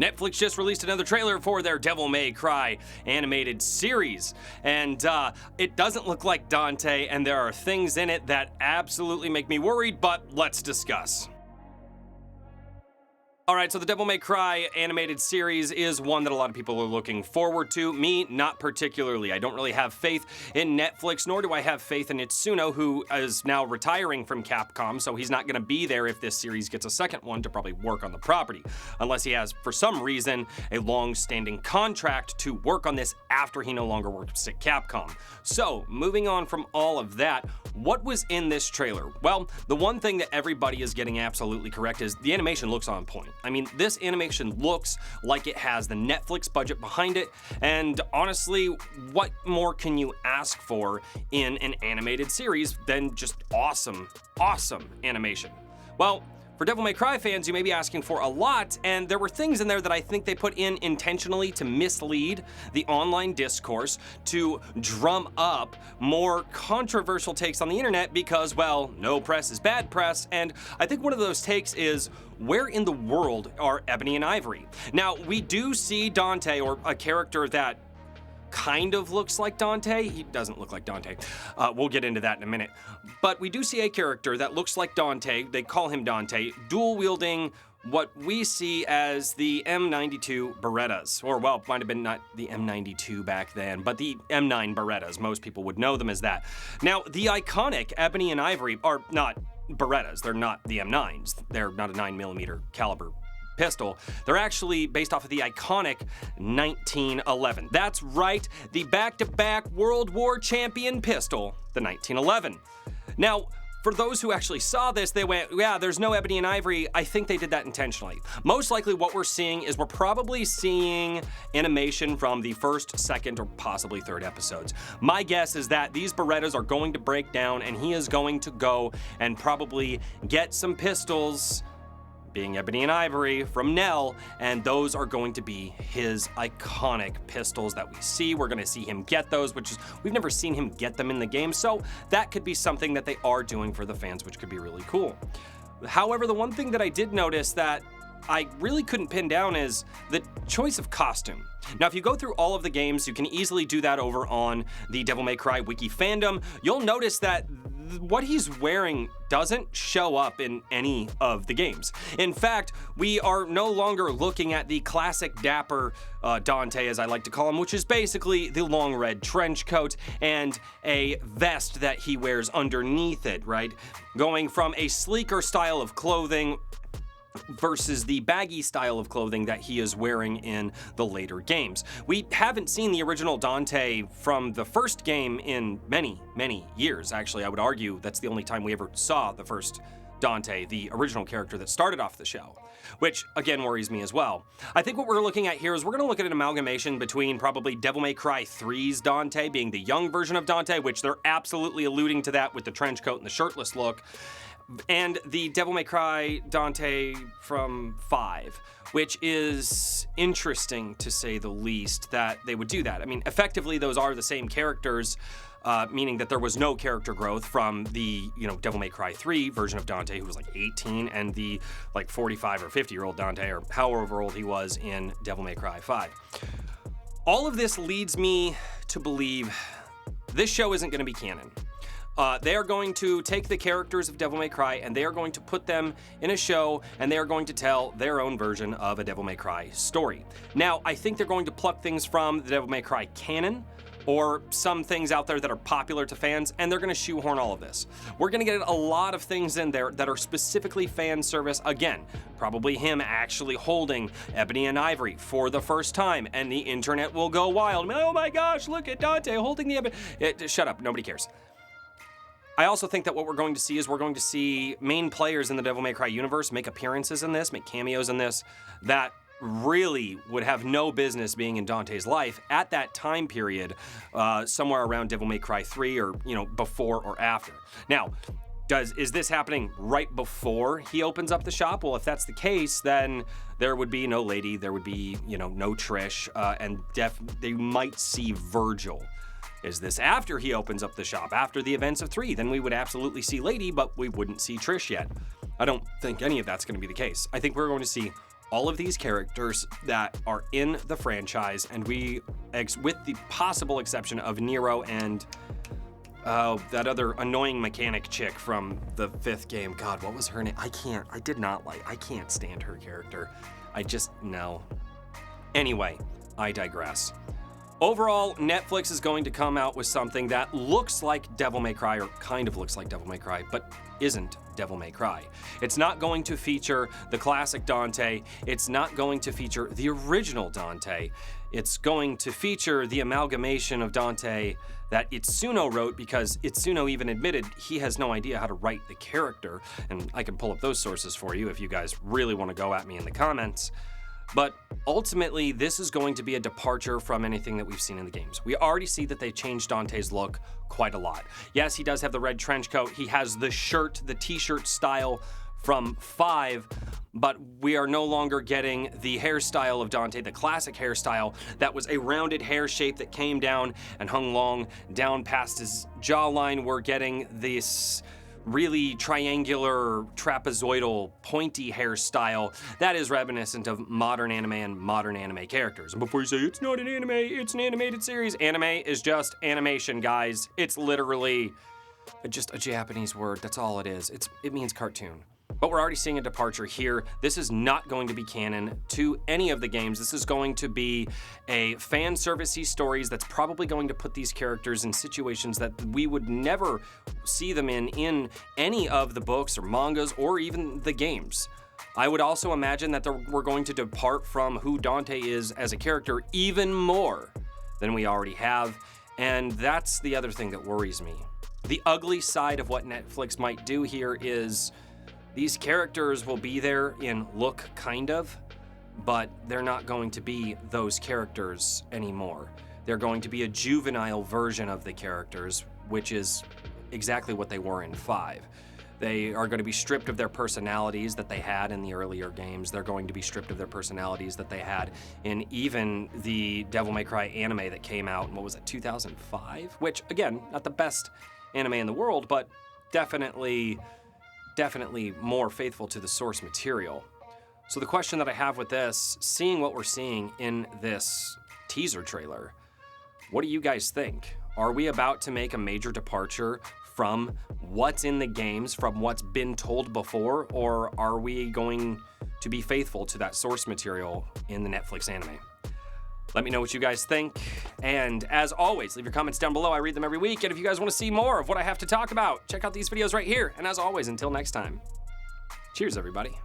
Netflix just released another trailer for their Devil May Cry animated series, and it doesn't look like Dante, and there are things in it that absolutely make me worried, but let's discuss. Alright, so the Devil May Cry animated series is one that a lot of people are looking forward to. Me, not particularly. I don't really have faith in Netflix, nor do I have faith in Itsuno, who is now retiring from Capcom, so he's not going to be there if this series gets a second one to probably work on the property. Unless he has, for some reason, a long-standing contract to work on this after he no longer works at Capcom. So, moving on from all of that, what was in this trailer? Well, the one thing that everybody is getting absolutely correct is the animation looks on point. I mean, this animation looks like it has the Netflix budget behind it, and honestly, what more can you ask for in an animated series than just awesome animation? Well, for Devil May Cry fans, you may be asking for a lot, and there were things in there that I think they put in intentionally to mislead the online discourse, to drum up more controversial takes on the internet because, well, no press is bad press, and I think one of those takes is, where in the world are Ebony and Ivory? Now, we do see Dante, or a character that kind of looks like Dante. He doesn't look like Dante. We'll get into that in a minute. But we do see a character that looks like Dante. They call him Dante, dual-wielding what we see as the M92 Berettas. Or, well, might have been not the M92 back then, but the M9 Berettas. Most people would know them as that. Now, the iconic Ebony and Ivory are not Berettas. They're not the M9s. They're not a 9mm caliber pistol. They're actually based off of the iconic 1911. That's right, the back-to-back World War champion pistol, the 1911. Now, for those who actually saw this, they went, yeah, there's no Ebony and Ivory. I think they did that intentionally. Most likely what we're seeing is we're probably seeing animation from the first, second, or possibly third episodes. My guess is that these Berettas are going to break down, and he is going to go and probably get some pistols, being Ebony and Ivory, from Nell, and those are going to be his iconic pistols that we see. We're going to see him get those, which is, we've never seen him get them in the game, so that could be something that they are doing for the fans, which could be really cool. However, the one thing that I did notice that I really couldn't pin down is the choice of costume. Now, if you go through all of the games, you can easily do that over on the Devil May Cry wiki fandom. You'll notice that what he's wearing doesn't show up in any of the games. In fact, we are no longer looking at the classic dapper Dante, as I like to call him, which is basically the long red trench coat and a vest that he wears underneath it, right? Going from a sleeker style of clothing versus the baggy style of clothing that he is wearing in the later games. We haven't seen the original Dante from the first game in many, many years. Actually, I would argue that's the only time we ever saw the first Dante, the original character that started off the show, which again worries me as well. I think what we're looking at here is we're going to look at an amalgamation between probably Devil May Cry 3's Dante being the young version of Dante, which they're absolutely alluding to that with the trench coat and the shirtless look, and the Devil May Cry Dante from 5, which is interesting to say the least that they would do that. I mean, effectively, those are the same characters, meaning that there was no character growth from the, Devil May Cry 3 version of Dante, who was like 18, and the like 45 or 50-year-old Dante, or however old he was in Devil May Cry 5. All of this leads me to believe this show isn't going to be canon. They are going to take the characters of Devil May Cry and they are going to put them in a show and they are going to tell their own version of a Devil May Cry story. Now, I think they're going to pluck things from the Devil May Cry canon or some things out there that are popular to fans, and they're going to shoehorn all of this. We're going to get a lot of things in there that are specifically fan service. Again, probably him actually holding Ebony and Ivory for the first time, and the internet will go wild. Oh my gosh, look at Dante holding the Ebony. Shut up, nobody cares. I also think that what we're going to see is we're going to see main players in the Devil May Cry universe make appearances in this, make cameos in this, that really would have no business being in Dante's life at that time period, somewhere around Devil May Cry 3 or, before or after. Now, is this happening right before he opens up the shop? Well, if that's the case, then there would be no Lady, there would be, no Trish, and they might see Virgil. Is this after he opens up the shop, after the events of 3? Then we would absolutely see Lady, but we wouldn't see Trish yet. I don't think any of that's going to be the case. I think we're going to see all of these characters that are in the franchise, and with the possible exception of Nero and that other annoying mechanic chick from the 5th game. God, what was her name? I can't stand her character. No. Anyway, I digress. Overall, Netflix is going to come out with something that looks like Devil May Cry, or kind of looks like Devil May Cry, but isn't Devil May Cry. It's not going to feature the classic Dante. It's not going to feature the original Dante. It's going to feature the amalgamation of Dante that Itsuno wrote, because Itsuno even admitted he has no idea how to write the character. And I can pull up those sources for you if you guys really want to go at me in the comments. But ultimately, this is going to be a departure from anything that we've seen in the games. We already see that they changed Dante's look quite a lot. Yes, he does have the red trench coat. He has the shirt, the t-shirt style from 5, but we are no longer getting the hairstyle of Dante, the classic hairstyle that was a rounded hair shape that came down and hung long down past his jawline. We're getting this really triangular, trapezoidal, pointy hairstyle that is reminiscent of modern anime and modern anime characters. And before you say, it's not an anime, it's an animated series, anime is just animation, guys. It's literally just a Japanese word. That's all it is. It means cartoon. But we're already seeing a departure here. This is not going to be canon to any of the games. This is going to be a fan servicey stories that's probably going to put these characters in situations that we would never see them in any of the books or mangas or even the games. I would also imagine that we're going to depart from who Dante is as a character even more than we already have, and that's the other thing that worries me. The ugly side of what Netflix might do here is these characters will be there in look, kind of, but they're not going to be those characters anymore. They're going to be a juvenile version of the characters, which is exactly what they were in 5. They are going to be stripped of their personalities that they had in the earlier games. They're going to be stripped of their personalities that they had in even the Devil May Cry anime that came out in, what was it, 2005? Which, again, not the best anime in the world, but definitely more faithful to the source material. So the question that I have with this, seeing what we're seeing in this teaser trailer, what do you guys think? Are we about to make a major departure from what's in the games, from what's been told before, or are we going to be faithful to that source material in the Netflix anime? Let me know what you guys think, and as always, leave your comments down below. I read them every week, and if you guys want to see more of what I have to talk about, check out these videos right here, and as always, until next time, cheers, everybody.